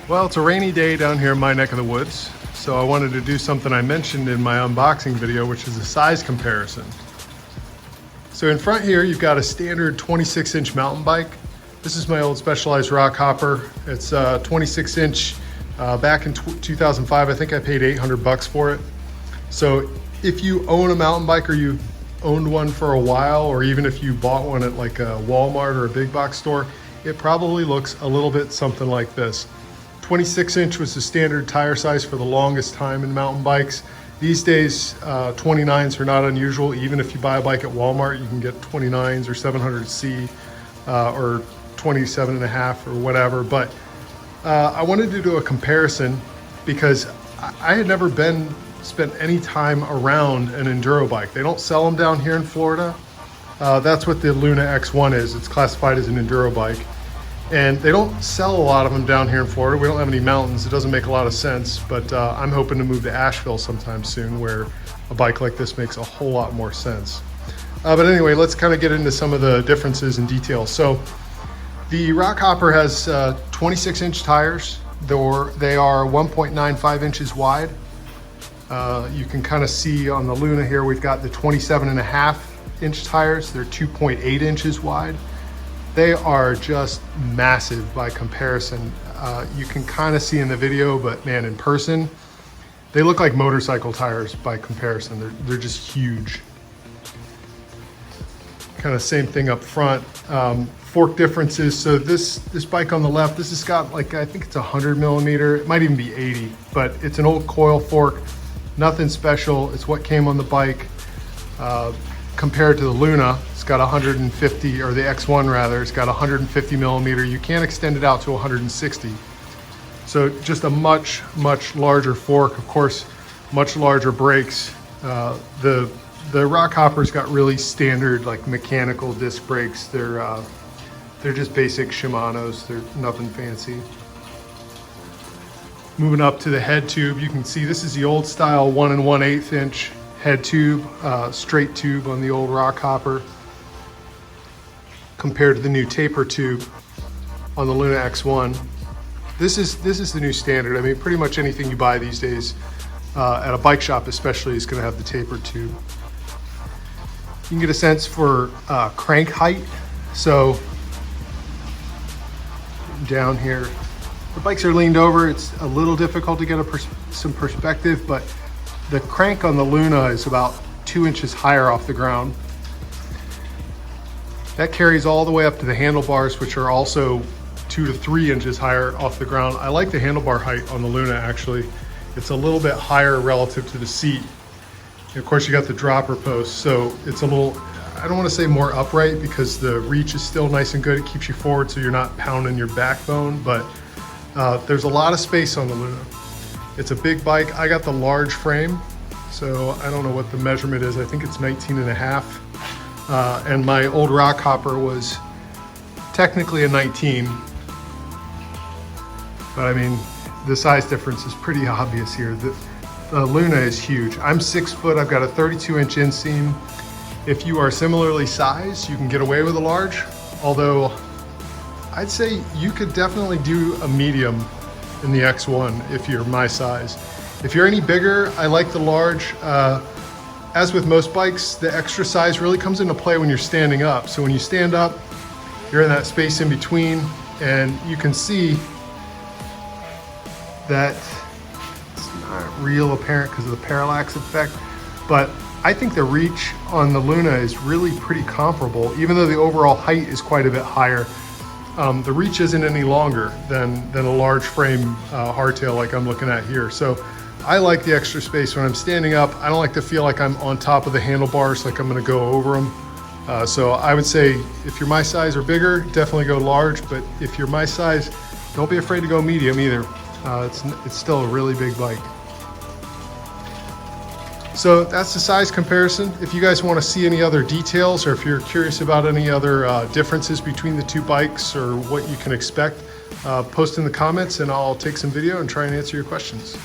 Well, it's a rainy day down here in my neck of the woods, so I wanted to do something I mentioned in my unboxing video, which is a size comparison. So in front here, you've got a standard 26-inch mountain bike. This is my old Specialized Rockhopper. It's 26-inch. Back in 2005, I think I paid $800 for it. So if you own a mountain bike or you've owned one for a while, or even if you bought one at like a Walmart or a big box store, it probably looks a little bit something like this. 26-inch was the standard tire size for the longest time in mountain bikes. These days, 29s are not unusual. Even if you buy a bike at Walmart, you can get 29s or 700C or 27.5 or whatever. But I wanted to do a comparison because I had never spent any time around an enduro bike. They don't sell them down here in Florida. That's what the Luna X-1 is. It's classified as an enduro bike. And they don't sell a lot of them down here in Florida. We don't have any mountains. It doesn't make a lot of sense, but I'm hoping to move to Asheville sometime soon where a bike like this makes a whole lot more sense. But anyway, let's kind of get into some of the differences and details. So the Rockhopper has 26-inch tires. They are 1.95 inches wide. You can kind of see on the Luna here, we've got the 27.5-inch tires. They're 2.8 inches wide. They are just massive by comparison. You can kind of see in the video, but man, in person, they look like motorcycle tires by comparison. They're just huge. Kind of same thing up front. Fork differences. So this bike on the left, this has got like, I think it's 100 millimeter. It might even be 80, but it's an old coil fork. Nothing special. It's what came on the bike. Compared to the Luna, it's got 150, or the X1 rather, it's got 150 millimeter. You can't extend it out to 160. So just a much, much larger fork. Of course, much larger brakes. The Rockhopper's got really standard, like mechanical disc brakes. They're just basic Shimano's. They're nothing fancy. Moving up to the head tube, you can see this is the old style 1 1/8 inch head tube, straight tube on the old Rockhopper, compared to the new taper tube on the Luna X1. This is the new standard. I mean, pretty much anything you buy these days at a bike shop especially is going to have the taper tube. You can get a sense for crank height. So down here, the bikes are leaned over. It's a little difficult to get some perspective, but the crank on the Luna is about 2 inches higher off the ground. That carries all the way up to the handlebars, which are also 2 to 3 inches higher off the ground. I like the handlebar height on the Luna, actually. It's a little bit higher relative to the seat. And of course, you got the dropper post, so it's a little, I don't want to say more upright because the reach is still nice and good. It keeps you forward so you're not pounding your backbone, but there's a lot of space on the Luna. It's a big bike. I got the large frame, so I don't know what the measurement is. I think it's 19.5. And my old Rockhopper was technically a 19. But I mean, the size difference is pretty obvious here. The Luna is huge. I'm 6 foot, I've got a 32-inch inseam. If you are similarly sized, you can get away with a large, although I'd say you could definitely do a medium in the X1 if you're my size. If you're any bigger, I like the large. As with most bikes, the extra size really comes into play when you're standing up. So when you stand up, you're in that space in between, and you can see that it's not real apparent because of the parallax effect, but I think the reach on the Luna is really pretty comparable, even though the overall height is quite a bit higher. The reach isn't any longer than a large frame hardtail like I'm looking at here. So I like the extra space when I'm standing up. I don't like to feel like I'm on top of the handlebars, like I'm gonna go over them. So I would say if you're my size or bigger, definitely go large. But if you're my size, don't be afraid to go medium either. It's still a really big bike. So that's the size comparison. If you guys want to see any other details, or if you're curious about any other differences between the two bikes or what you can expect, post in the comments and I'll take some video and try and answer your questions.